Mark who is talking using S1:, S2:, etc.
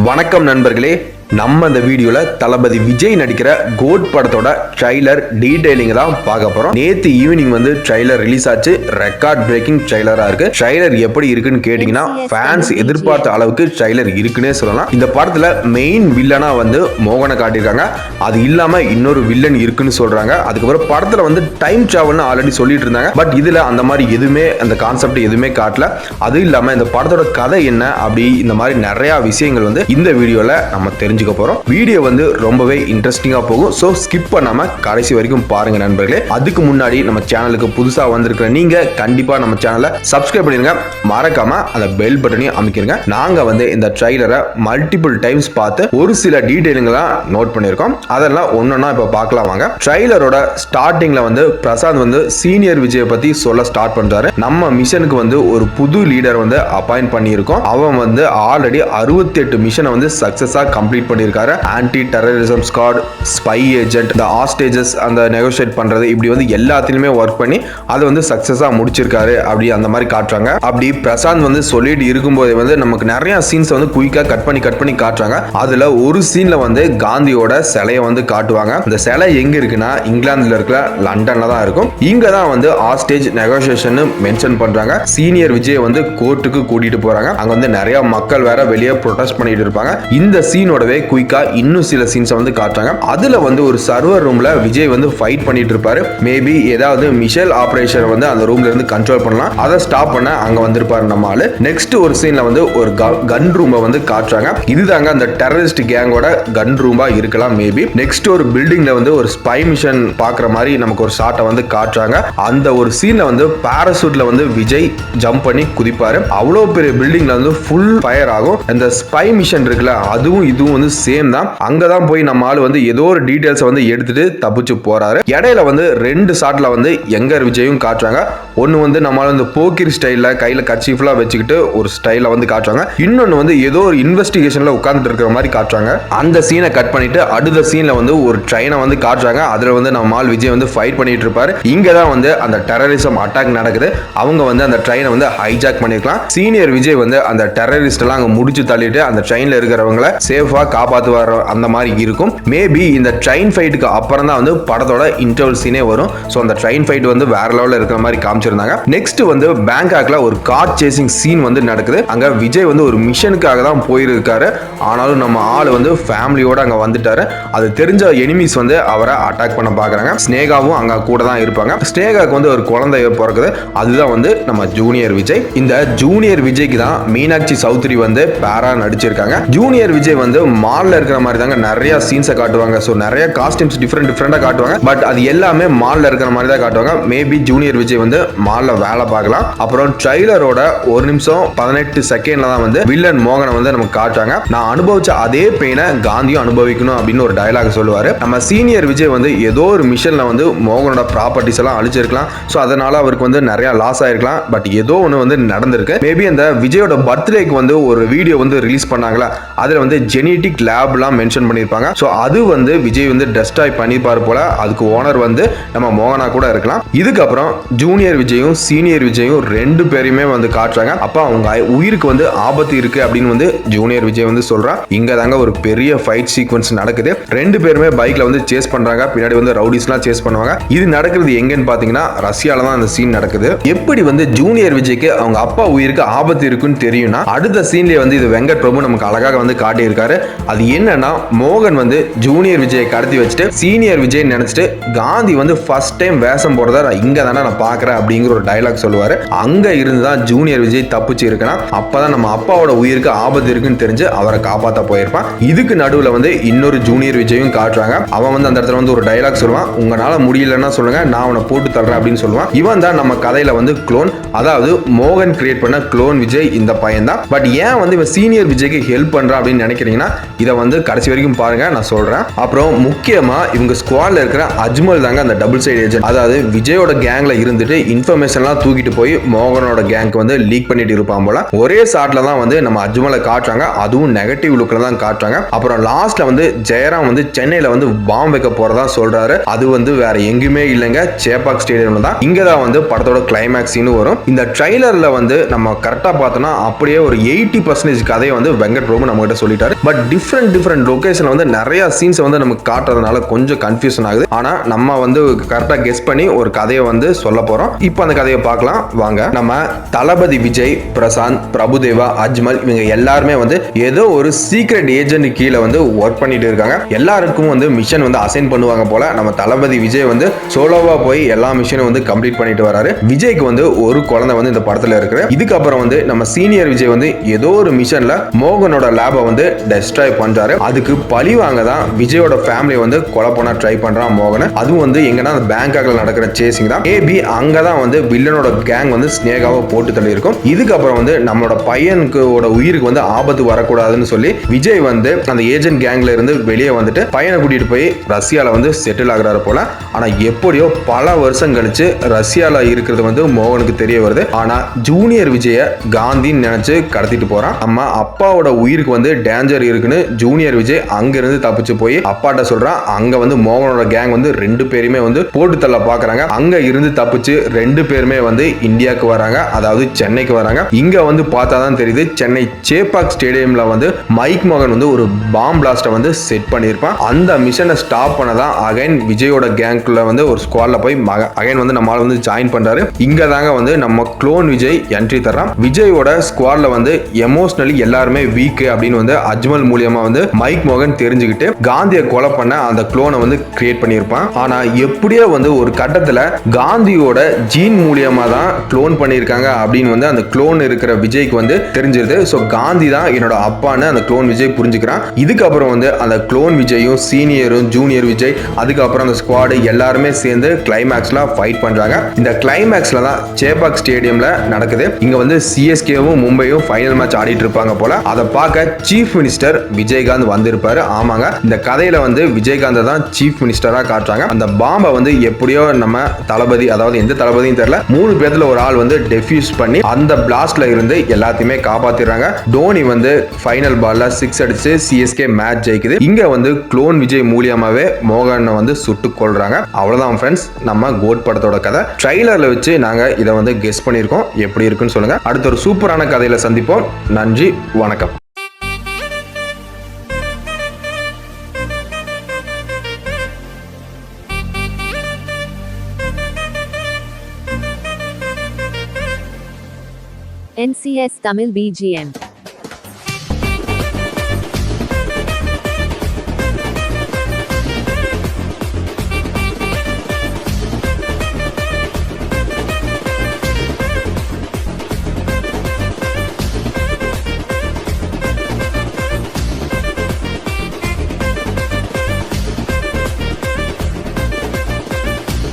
S1: வணக்கம் நண்பர்களே, நம்ம இந்த வீடியோல தளபதி விஜய் நடிக்கிற கோட் படத்தோட ட்ரைலர் டீடைலிங் தான் பார்க்க போறோம். நேத்து ஈவினிங் வந்து ட்ரைலர் ரிலீஸ் ஆச்சு. ரெக்கார்ட் பிரேக்கிங் ட்ரைலரா இருக்கு. ட்ரைலர் எப்படி இருக்குன்னு கேட்டீங்கன்னா ஃபேன்ஸ் எதிர்பார்த்த அளவுக்கு ட்ரைலர் இருக்குன்னே சொல்லலாம். இந்த படத்துல மெயின் வில்லனா வந்து மோகனை காட்டியிருக்காங்க. அது இல்லாம இன்னொரு வில்லன் இருக்குன்னு சொல்றாங்க. அதுக்கப்புறம் படத்துல வந்து டைம் டிராவல்னு ஆல்ரெடி சொல்லிட்டு இருந்தாங்க. பட் இதுல அந்த மாதிரி எதுவுமே அந்த கான்செப்ட் எதுவுமே காட்டல. அது இல்லாம இந்த படத்தோட கதை என்ன அப்படி இந்த மாதிரி நிறைய விஷயங்கள் வந்து இந்த வீடியோல நம்ம தெரிஞ்சுக்க போறோம். வீடியோ வந்து ரொம்பவே இன்ட்ரெஸ்டிங்கா போகும். சோ ஸ்கிப் பண்ணாம கடைசி வரைக்கும் பாருங்க நண்பர்களே. அதுக்கு முன்னாடி நம்ம சேனலுக்கு புதுசா வந்திருக்கிற நீங்க கண்டிப்பா நம்ம சேனலை சப்ஸ்கிரைப் பண்ணிருங்க. மறக்காம அந்த பெல் பட்டனையும் அமைக்கிருங்க. நாங்க வந்து இந்த ட்ரைலரை மல்டிபிள் டைம்ஸ் பார்த்து ஒரு சில டீடைலிங்லாம் நோட் பண்ணிருக்கோம். அதெல்லாம் ஒன்னொன்னா இப்ப பார்க்கலாம் வாங்க. ட்ரைலரோட ஸ்டார்டிங்ல வந்து பிரசாந்த் வந்து சீனியர் விஜய் பத்தி சொல்ல ஸ்டார்ட் பண்றாரு. நம்ம மிஷனுக்கு வந்து ஒரு புது லீடர் வந்து அப்பாயிண்ட் பண்ணியிருக்கோம். அவன் வந்து ஆல்ரெடி 68 மிஷனை வந்து சக்சஸா கம்ப்ளீட் பண்ணியிருக்காரு. Anti terrorism squad, spy agent, இந்த ஹாஸ்டேஜஸ் அந்த நெகோஷியேட் பண்றது இப்படி வந்து எல்லாத்திலுமே ஒர்க் பண்ணி அதை வந்து சக்சஸா முடிச்சிருக்காரு. அப்படி அந்த மாதிரி காட்டுறாங்க. அப்படி பிரசாந்த் வந்து சொல்லிட்டு இருக்கும்போது வந்து நமக்கு நிறைய சீன்ஸ் வந்து குயிக்கா கட் பண்ணி காட்டுறாங்க. அதுல ஒரு சீன்ல வந்து காந்தியோட சிலையை வந்து காட்டுவாங்க. அந்த சிலை எங்க இருக்குன்னா இங்கிலாந்துல இருக்கிற லண்டன்ல தான் இருக்கும். இங்க தான் வந்து ஹாஸ்டேஜ் நெகோஷியேஷன் மென்ஷன் பண்றாங்க. சீனியர் விஜய் வந்து கோர்ட்டுக்கு கூட்டிட்டு போறாங்க. அங்க வந்து நிறைய மக்கள் வேற வெளியே ப்ரொடெஸ்ட் பண்ணிட்டு இருப்பாங்க. இந்த சீனோடவே குயிக்கா இன்னும் சில சீன்ஸ் வந்து காட்டுறாங்க. அதுல வந்து ஒரு சர்வர் ரூம்ல விஜய் வந்து ஃபைட் பண்ணிட்டு இருப்பாரு. மேபி ஏதாவது மிஷல் ஆபரேஷன் வந்து அந்த ரூம்ல இருந்து கண்ட்ரோல் பண்ணலாம். அதை ஸ்டாப் பண்ண அங்க வந்திருப்பாரு நம்ம ஆளு. நெக்ஸ்ட் ஒரு சீன்ல வந்து ஒரு கன் ரூமை வந்து காட்டுறாங்க. இதுதாங்க அந்த டெரரிஸ்ட் கேங்கோட கன் ரூமா இருக்கலாம் மேபி. நெக்ஸ்ட் ஒரு பில்டிங்ல வந்து ஒரு ஸ்பை மிஷன் பாக்குற மாதிரி நமக்கு ஒரு ஷாட்டை வந்து காட்டுறாங்க. அந்த ஒரு சீன்ல வந்து பாராசூட்ல வந்து விஜய் ஜம்ப் பண்ணி குதிப்பாரு. அவ்வளவு பெரிய பில்டிங்ல வந்து ஃபுல் ஃபயர் ஆகும். அந்த ஸ்பை மிஷன் இருக்குல்ல அதுவும் இதுவும் வந்து சேம் தான். அங்கதான் போய் நம்ம ஆளு வந்து ஏதோ ஒரு டீடைல்ஸ் வந்து எடுத்துட்டு தப்பிச்சு போறாரு. இடையில வந்து ரெண்டு ஷாட்ல வந்து எங்கர் விஜயும் காட்டுறாங்க. ஒன்னு வந்து நம்ம ஆளு வந்து போக்கிரி ஸ்டைல்ல கையில கர்ச்சீஃப்லாம் வச்சுக்கிட்டு ஒரு ஸ்டைல வந்து காட்டுறாங்க. இன்னொன்னு வந்து ஏதோ ஒரு இன்வெஸ்டிகேஷன்ல உட்கார்ந்துட்டு இருக்கிற மாதிரி காட்டுறாங்க. அந்த சீனை கட் பண்ணிட்டு அடுத்த சீன்ல வந்து ஒரு ட்ரெயினை வந்து காட்டுறாங்க. அதுல வந்து நம்ம ஆள் விஜய் வந்து ஃபைட் பண்ணிட்டு இருப்பாரு. இங்கதான் வந்து அந்த டெரரிசம் அட்டாக் நடக்குது. அவங்க வந்து அந்த ட்ரெயினை வந்து ஹைஜாக் பண்ணிருக்கலாம். சீனியர் விஜய் வந்து அந்த டெரரிஸ்ட் எல்லாம் அங்க முடிச்சு தள்ளிட்டு அந்த ட்ரெயின்ல இருக்கிறவங்களை சேஃபா காப்பாத்துவார். அந்த மாதிரி இருக்கும். மேபி இந்த ட்ரெயின் ஃபைட்டுக்கு அப்புறம் தான் வந்து படத்தோட இன்டர்வல் சீனே வரும். ஸோ அந்த ட்ரெயின் ஃபைட் வந்து வேற லெவலில் இருக்கிற மாதிரி காமிச்சிருந்தாங்க. நெக்ஸ்ட் வந்து பேங்காக்ல ஒரு கார் சேசிங் சீன் வந்து நடக்குது. அங்க விஜய் வந்து ஒரு மிஷனுக்காக தான் போயிருக்காரு. ஆனாலும் நம்ம ஆள் வந்து ஃபேமிலியோட அங்க வந்துட்டாரு. அது தெரிஞ்ச எனிமீஸ் வந்து அவரை அட்டாக் பண்ண பாக்குறாங்க. ஸ்னேகாவும் அங்க கூட தான் இருப்பாங்க. ஸ்னேகாக்கு வந்து ஒரு குழந்தை பிறக்குது. அதுதான் வந்து நம்ம ஜூனியர் விஜய். இந்த ஜூனியர் விஜய்க்கு தான் மீனாட்சி சௌத்ரி வந்து பேரா நடிச்சிருக்காங்க. ஜூனியர் விஜய் வந்து மால்ல இருக்கிற மாதிரி தாங்க நிறைய சீன்ஸை காட்டுவாங்க. ஸோ நிறைய காஸ்டியூம்ஸ் டிஃப்ரெண்டா காட்டுவாங்க. பட் அது எல்லாமே மால்ல இருக்கிற மாதிரி தான் காட்டுவாங்க. மேபி ஜூனியர் விஜய் வந்து மால்ல வேலை பார்க்கலாம். அப்புறம் ட்ரைலரோட 1 நிமிஷம் 18 செகண்ட்ல தான் வந்து வில்லன் மோகனை வந்து நமக்கு காட்டுறாங்க. நான் அனுபவிச்ச அதே பெயினை காந்தியும் அனுபவிக்கணும் அப்படின்னு ஒரு டயலாக் சொல்லுவாரு. நம்ம சீனியர் விஜய் வந்து ஏதோ ஒரு மிஷன்ல வந்து மோகனோட ப்ராப்பர்ட்டிஸ் எல்லாம் அழிச்சிருக்கலாம். ஸோ அதனால அவருக்கு வந்து நிறைய லாஸ் ஆயிருக்கலாம். பட் ஏதோ ஒன்று வந்து நடந்திருக்கு. மேபி அந்த விஜயோட பர்த்டேக்கு வந்து ஒரு வீடியோ வந்து ரிலீஸ் பண்ணாங்களா, அதுல வந்து ஜெனடிக் லேப்லாம் மென்ஷன் பண்ணிருப்பாங்க. சோ அது வந்து விஜய் வந்து டெஸ்ட்ராய் பண்ணிப்பாரு போல. அதுக்கு ஓனர் வந்து நம்ம மோகனா கூட இருக்கலாம். இதுக்கப்புறம் ஜூனியர் விஜயும் சீனியர் விஜயும் ரெண்டு பேரையுமே வந்து காட்டுறாங்க. அப்ப அவங்க உயிருக்கு வந்து ஆபத்து இருக்கு அப்படின்னு வந்து ஜூனியர் விஜய் வந்து சொல்றான். இங்க தாங்க ஒரு பெரிய ஃபைட் சீக்வன்ஸ் நடக்குது. ரெண்டு பேருமே பைக்ல வந்து சேஸ் பண்றாங்க. பின்னாடி வந்து ரவுடிஸ்லாம் சேஸ் பண்ணுவாங்க. இது நடக்கிறது எங்கன்னு பாத்தீங்கன்னா ரஷ்யால தான் அந்த சீன் நடக்குது. எப்படி வந்து ஜூனியர் விஜய்க்கு அவங்க அப்பா உயிருக்கு ஆபத்து இருக்குன்னு தெரியும்னா அடுத்த சீன்லயே வந்து இது வெங்கட் பிரபு நமக்கு அழகாக வந்து காட்டியிருக்காரு. அது என்னன்னா மோகன் வந்து ஜூனியர் விஜயை கடத்தி வச்சுட்டு சீனியர் விஜய் நினைச்சிட்டு காந்தி வந்து ஃபர்ஸ்ட் டைம் வேஷம் போறதா இங்க தானே நான் பாக்குறேன் அப்படிங்கிற ஒரு டயலாக் சொல்லுவாரு. அங்க இருந்து தான் ஜூனியர் விஜய் தப்பிச்சு இருக்கணும். அப்பதான் நம்ம அப்பாவோட உயிருக்கு ஆபத்து இருக்குன்னு தெரிஞ்சு அவரை காப்பாத்த போயிருப்பான். இதுக்கு நடுவுல வந்து இன்னொரு ஜூனியர் விஜயும் காட்டுறாங்க. அவன் வந்து அந்த இடத்துல வந்து ஒரு டயலாக் சொல்லுவான். உங்களால முடியலன்னா சொல்லுங்க, நான் அவனை போட்டு தள்ளுறேன் அப்படின்னு சொல்லுவான். இவன் தான் நம்ம கதையில வந்து க்ளோன், அதாவது மோகன் கிரியேட் பண்ண க்ளோன் விஜய் இந்த பையன் தான். பட் ஏன் வந்து இவன் சீனியர் விஜய்க்கு ஹெல்ப் பண்றான் அப்படின்னு நினைக்கிறீங்கன்னா இதை வந்து கடைசி வரைக்கும் பாருங்க, நான் சொல்றேன். அப்புறம் முக்கியமா இவங்க ஸ்குவாட்ல இருக்கிற அஜ்மல் தாங்க அந்த டபுள் சைடு ஏஜென்ட். அதாவது விஜயோட கேங்ல இருந்துட்டு இன்ஃபர்மேஷன்லாம் தூக்கிட்டு போய் மோகனோட கேங்க்கு வந்து லீக் பண்ணிட்டு இருப்பான் போல. ஒரே ஷாட்ல தான் வந்து நம்ம அஜ்மலை காட்டுறாங்க, அதுவும் நெகட்டிவ் லுக்ல தான் காட்டுறாங்க. அப்புறம் லாஸ்ட்ல வந்து ஜெயராம் வந்து சென்னையில வந்து பாம்பு வைக்க போறதா சொல்றாரு. அது வந்து வேற எங்குமே இல்லைங்க, சேப்பாக் ஸ்டேடியம்ல தான். இங்க தான் வந்து படத்தோட கிளைமேக்ஸ் சீன் வரும். இந்த ட்ரைலர்ல வந்து நம்ம கரெக்டா பார்த்தோம்னா அப்படியே ஒரு 80% கதையை வந்து வெங்கட் பிரபு நம்ம கிட்ட சொல்லிட்டாரு. பட் டிஃப்ரெண்ட் லொகேஷன்ல வந்து நிறைய சீன்ஸ் வந்து நமக்கு காட்டுறதுனால கொஞ்சம் கன்ஃபியூஷன் ஆகுது. ஆனா நம்ம வந்து கரெக்டா கெஸ் பண்ணி ஒரு கதையை வந்து சொல்ல போறோம். இப்போ அந்த கதையை பார்க்கலாம் வாங்க. நம்ம தளபதி விஜய், பிரசாந்த், பிரபுதேவா, அஜ்மல் இவங்க எல்லாருமே வந்து ஏதோ ஒரு சீக்ரெட் ஏஜென்ட் கீழே வந்து ஒர்க் பண்ணிட்டு இருக்காங்க. எல்லாருக்கும் வந்து மிஷன் வந்து அசைன் பண்ணுவாங்க போல. நம்ம தளபதி விஜய் வந்து சோலோவா போய் எல்லா மிஷனும் வந்து கம்ப்ளீட் பண்ணிட்டு வராரு. விஜய்க்கு வந்து ஒரு குழந்தை வந்து இந்த படத்துல இருக்கு. இதுக்கப்புறம் வந்து நம்ம சீனியர் விஜய் வந்து ஏதோ ஒரு மிஷன்ல மோகனோட லேபை வந்து டெஸ்ட்ராய் பண்றாரு. அதுக்கு பழி வாங்க தான் விஜயோட ஃபேமிலி வந்து கொலை பண்ண ட்ரை பண்றான் மோகன். அதுவும் வந்து எங்கன்னா அந்த பேங்காக்ல நடக்கிற சேசிங் தான். மேபி அங்கதான் வந்து வில்லனோட கேங் வந்து ஸ்னேகாவை போட்டு தள்ளி இருக்கும். இதுக்கப்புறம் வந்து நம்மளோட பையனுக்கு உயிருக்கு வந்து ஆபத்து வரக்கூடாதுன்னு சொல்லி விஜய் வந்து அந்த ஏஜென்ட் கேங்ல இருந்து வெளியே வந்துட்டு பையனை கூட்டிட்டு போய் ரஷ்யால வந்து செட்டில் ஆகுறாரு போல. ஆனா எப்படியோ பல வருஷம் கழிச்சு ரஷ்யால இருக்கிறது வந்து மோகனுக்கு தெரிய வருது. ஆனா ஜூனியர் விஜய காந்தின்னு நினைச்சு கடத்திட்டு போறான். நம்ம அப்பாவோட உயிருக்கு வந்து டேஞ்சர் இருக்குன்னு ஜூனியர் விஜய் அங்க இருந்து தப்பிச்சு போய் அப்பாட்ட சொல்றான். அங்க வந்து மோகனோட கேங் வந்து 2 பேருமே வந்து போட்டு தள்ள பாக்குறாங்க. அங்க இருந்து தப்பிச்சு 2 பேருமே வந்து இந்தியாவுக்கு வராங்க, அதாவது சென்னைக்கு வராங்க. இங்க வந்து பார்த்தாதான் தெரியுது சென்னை சேப்பாக் ஸ்டேடியம்ல வந்து மைக் மோகன் வந்து ஒரு பாம் பிளாஸ்ட வந்து செட் பண்ணியிருப்பான். அந்த மிஷனை ஸ்டாப் பண்ணதான் அகைன் விஜயோட கேங்க்குள்ள வந்து ஒரு ஸ்குவாட்ல போய் அகைன் வந்து நம்மளால வந்து ஜாயின் பண்றாரு. இங்க தாங்க வந்து நம்ம க்ளோன் விஜய் என்ட்ரி தர்றான். விஜயோட ஸ்குவாட்ல வந்து எமோஷனலி எல்லாருமே வீக் அப்படின்னு வந்து அஜ்மல் மூலியமா வந்து மைக் மோகன் தெரிஞ்சுக்கிட்டு காந்தியை கொலை பண்ண அந்த க்ளோனை வந்து கிரியேட் பண்ணியிருப்பான். ஆனா எப்படியோ வந்து ஒரு கட்டத்துல காந்தியோட ஜீன் மூலியமா தான் க்ளோன் பண்ணியிருக்காங்க அப்படின்னு வந்து அந்த க்ளோன் இருக்கிற விஜய்க்கு வந்து தெரிஞ்சிருது. ஸோ காந்தி தான் என்னோட அப்பான்னு அந்த க்ளோன் விஜய் புரிஞ்சுக்கிறான். இதுக்கப்புறம் வந்து அந்த க்ளோன் விஜயும் சீனியரும் ஜூனியர் விஜய் அதுக்கப்புறம் அந்த ஸ்குவாடு எல்லாருமே சேர்ந்து கிளைமேக்ஸ்ல ஃபைட் பண்றாங்க. இந்த கிளைமேக்ஸ்ல தான் சேப்பாக் ஸ்டேடியம்ல நடக்குது. இங்க வந்து சிஎஸ்கேவும் மும்பையும் ஃபைனல் மேட்ச் ஆடிட்டு இருப்பாங்க போல. அதை பார்க்க சீஃப் மினிஸ்டர் விஜயகாந்த் வந்திருப்பாரு. ஆமாங்க, இந்த கதையில வந்து விஜயகாந்த் தான் சீஃப் மினிஸ்டரா காட்டுறாங்க. அந்த பாம்பை வந்து எப்படியோ நம்ம தளபதி, அதாவது எந்த தளபதியும் தெரியல, 3 பேர்ல ஒரு ஆள் வந்து டெஃப்யூஸ் பண்ணி அந்த பிளாஸ்ட்ல இருந்து எல்லாத்தையுமே காப்பாத்திடுறாங்க. டோனி வந்து ஃபைனல் பால்ல 6 அடிச்சு சிஎஸ்கே மேட்ச் ஜெயிக்குது. இங்க வந்து க்ளோன் விஜய் மூலியமாவே மோகனை வந்து சுட்டு கொள்றாங்க. அவ்வளவுதான் ஃப்ரெண்ட்ஸ், நம்ம கோட் படத்தோட கதை. ட்ரைலர்ல வச்சு நாங்க இதை வந்து கெஸ் பண்ணியிருக்கோம். எப்படி இருக்குன்னு சொல்லுங்க. அடுத்த ஒரு சூப்பரான கதையில சந்திப்போம். நன்றி, வணக்கம்.
S2: NCS Tamil BGM